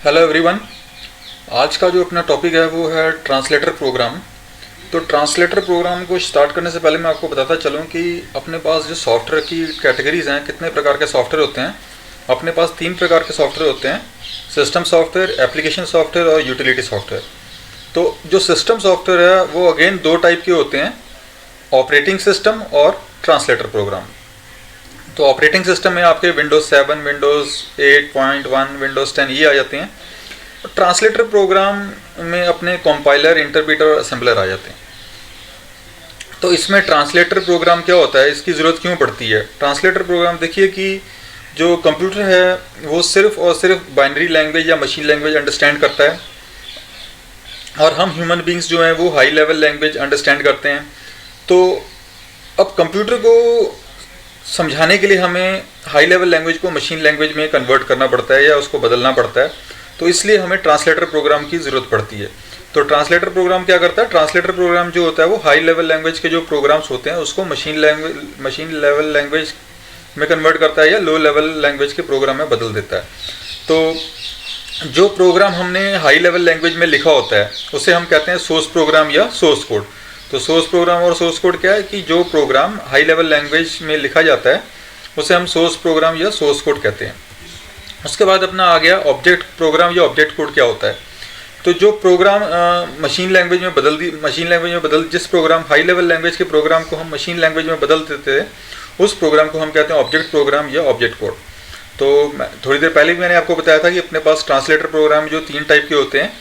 Hello everyone. आज का जो अपना टॉपिक है वो है ट्रांसलेटर प्रोग्राम। तो ट्रांसलेटर प्रोग्राम को स्टार्ट करने से पहले मैं आपको बताता चलूँ कि अपने पास जो सॉफ्टवेयर की कैटेगरीज हैं, कितने प्रकार के सॉफ्टवेयर होते हैं। अपने पास 3 प्रकार के सॉफ्टवेयर होते हैं: सिस्टम सॉफ्टवेयर, एप्लीकेशन सॉफ्टवेयर और यूटिलिटी सॉफ्टवेयर। तो जो सिस्टम सॉफ्टवेयर है वो अगेन 2 टाइप के होते हैं, ऑपरेटिंग सिस्टम और ट्रांसलेटर प्रोग्राम। तो ऑपरेटिंग सिस्टम में आपके विंडोज़ 7, विंडोज़ 8.1, विंडोज़ 10 ये आ जाते हैं। ट्रांसलेटर प्रोग्राम में अपने कंपाइलर, इंटरप्रेटर और असेंबलर आ जाते हैं। तो इसमें ट्रांसलेटर प्रोग्राम क्या होता है, इसकी ज़रूरत क्यों पड़ती है? ट्रांसलेटर प्रोग्राम देखिए कि जो कंप्यूटर है वो सिर्फ और सिर्फ बाइनरी लैंग्वेज या मशीन लैंग्वेज अंडरस्टैंड करता है, और हम ह्यूमन बींग्स जो हैं वो हाई लेवल लैंग्वेज अंडरस्टैंड करते हैं। तो अब कंप्यूटर को समझाने के लिए हमें हाई लेवल लैंग्वेज को मशीन लैंग्वेज में कन्वर्ट करना पड़ता है या उसको बदलना पड़ता है। तो इसलिए हमें ट्रांसलेटर प्रोग्राम की ज़रूरत पड़ती है। तो ट्रांसलेटर प्रोग्राम क्या करता है? ट्रांसलेटर प्रोग्राम जो होता है वो हाई लेवल लैंग्वेज के जो प्रोग्राम्स होते हैं उसको मशीन लेवल लैंग्वेज में कन्वर्ट करता है या लो लेवल लैंग्वेज के प्रोग्राम में बदल देता है। तो जो प्रोग्राम हमने हाई लेवल लैंग्वेज में लिखा होता है उसे हम कहते हैं सोर्स प्रोग्राम या सोर्स कोड। तो सोर्स प्रोग्राम और सोर्स कोड क्या है कि जो प्रोग्राम हाई लेवल लैंग्वेज में लिखा जाता है उसे हम सोर्स प्रोग्राम या सोर्स कोड कहते हैं। उसके बाद अपना आ गया ऑब्जेक्ट प्रोग्राम या ऑब्जेक्ट कोड। क्या होता है? तो जो प्रोग्राम मशीन लैंग्वेज में बदल जिस प्रोग्राम हाई लेवल लैंग्वेज के प्रोग्राम को हम मशीन लैंग्वेज में बदल देते थे उस प्रोग्राम को हम कहते हैं ऑब्जेक्ट प्रोग्राम या ऑब्जेक्ट कोड। तो थोड़ी देर पहले भी मैंने आपको बताया था कि अपने पास ट्रांसलेटर प्रोग्राम जो 3 टाइप के होते हैं।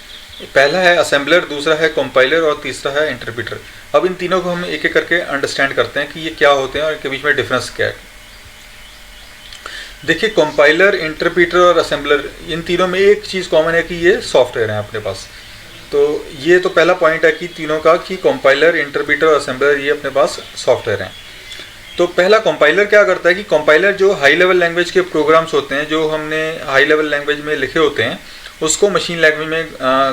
पहला है असेंबलर, दूसरा है कंपाइलर और तीसरा है इंटरप्रेटर। अब इन तीनों को हम एक एक करके अंडरस्टैंड करते हैं कि ये क्या होते हैं और इनके बीच में डिफरेंस क्या है। देखिए, कंपाइलर, इंटरप्रेटर और असेंबलर, इन तीनों में एक चीज़ कॉमन है कि ये सॉफ्टवेयर हैं अपने पास। तो ये तो पहला पॉइंट है कि तीनों का, कि कंपाइलर, इंटरप्रेटर और असेंबलर ये अपने पास सॉफ्टवेयर हैं। तो पहला कंपाइलर क्या करता है कि कंपाइलर जो हाई लेवल लैंग्वेज के प्रोग्राम्स होते हैं जो हमने हाई लेवल लैंग्वेज में लिखे होते हैं उसको मशीन लैंग्वेज में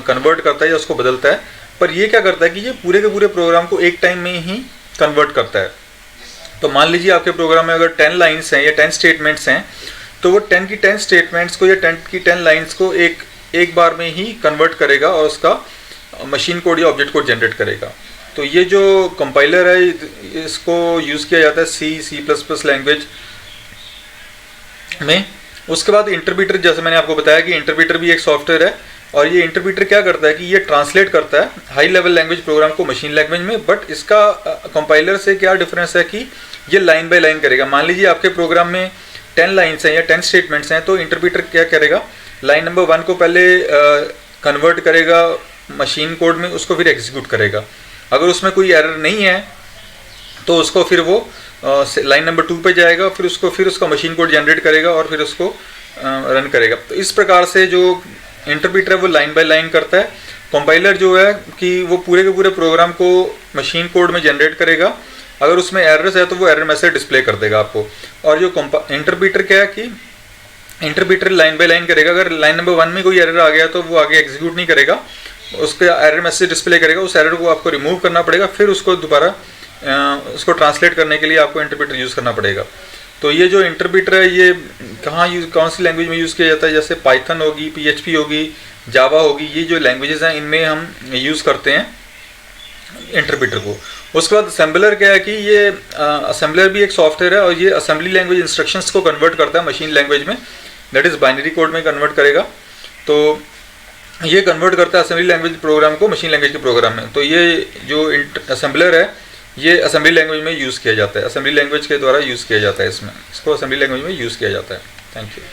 कन्वर्ट करता है या उसको बदलता है। पर ये क्या करता है कि ये पूरे के पूरे प्रोग्राम को एक टाइम में ही कन्वर्ट करता है। तो मान लीजिए आपके प्रोग्राम में अगर 10 लाइन्स हैं या 10 स्टेटमेंट्स हैं, तो वो 10 की 10 स्टेटमेंट्स को या 10 की 10 लाइन्स को एक बार में ही कन्वर्ट करेगा और उसका मशीन कोड या ऑब्जेक्ट कोड जनरेट करेगा। तो ये जो कंपाइलर है इसको यूज़ किया जाता है C++ लैंग्वेज में। उसके बाद इंटरप्रेटर, जैसे मैंने आपको बताया कि इंटरप्रेटर भी एक सॉफ्टवेयर है, और ये इंटरप्रेटर क्या करता है कि ये ट्रांसलेट करता है हाई लेवल लैंग्वेज प्रोग्राम को मशीन लैंग्वेज में। बट इसका कंपाइलर से क्या डिफरेंस है कि ये लाइन बाय लाइन करेगा। मान लीजिए आपके प्रोग्राम में 10 लाइन्स हैं या 10 स्टेटमेंट्स हैं, तो इंटरप्रेटर क्या करेगा, लाइन नंबर 1 को पहले कन्वर्ट करेगा मशीन कोड में, उसको फिर एग्जीक्यूट करेगा। अगर उसमें कोई एरर नहीं है तो उसको फिर वो लाइन नंबर 2 पे जाएगा, फिर उसका मशीन कोड जनरेट करेगा और फिर उसको रन करेगा। तो इस प्रकार से जो इंटरप्रेटर है वो लाइन बाय लाइन करता है। कंपाइलर जो है कि वो पूरे के पूरे प्रोग्राम को मशीन कोड में जनरेट करेगा, अगर उसमें एरर्स है तो वो एरर मैसेज डिस्प्ले कर देगा आपको। और जो इंटरप्रेटर क्या है कि इंटरप्रेटर लाइन बाय लाइन करेगा। अगर लाइन नंबर 1 में कोई एरर आ गया तो वो आगे एग्जीक्यूट नहीं करेगा, उसका एरर मैसेज डिस्प्ले करेगा। उस एरर को आपको रिमूव करना पड़ेगा, फिर उसको दोबारा उसको ट्रांसलेट करने के लिए आपको इंटरप्रेटर यूज़ करना पड़ेगा। तो ये जो इंटरप्रेटर है ये कौन सी लैंग्वेज में यूज़ किया जाता है? जैसे पाइथन होगी, PHP होगी, जावा होगी, ये जो लैंग्वेजेस हैं इनमें हम यूज़ करते हैं इंटरप्रेटर को। उसके बाद असेंबलर क्या है कि ये असेंबलर भी एक सॉफ्टवेयर है, और ये असेंबली लैंग्वेज इंस्ट्रक्शंस को कन्वर्ट करता है मशीन लैंग्वेज में, दैट इज़ बाइनरी कोड में कन्वर्ट करेगा। तो ये कन्वर्ट करता है असेंबली लैंग्वेज प्रोग्राम को मशीन लैंग्वेज के प्रोग्राम में। तो ये जो असेंबलर है ये असेंबली लैंग्वेज में यूज़ किया जाता है, असेंबली लैंग्वेज के द्वारा यूज़ किया जाता है, इसको असेंबली लैंग्वेज में यूज़ किया जाता है। Thank you.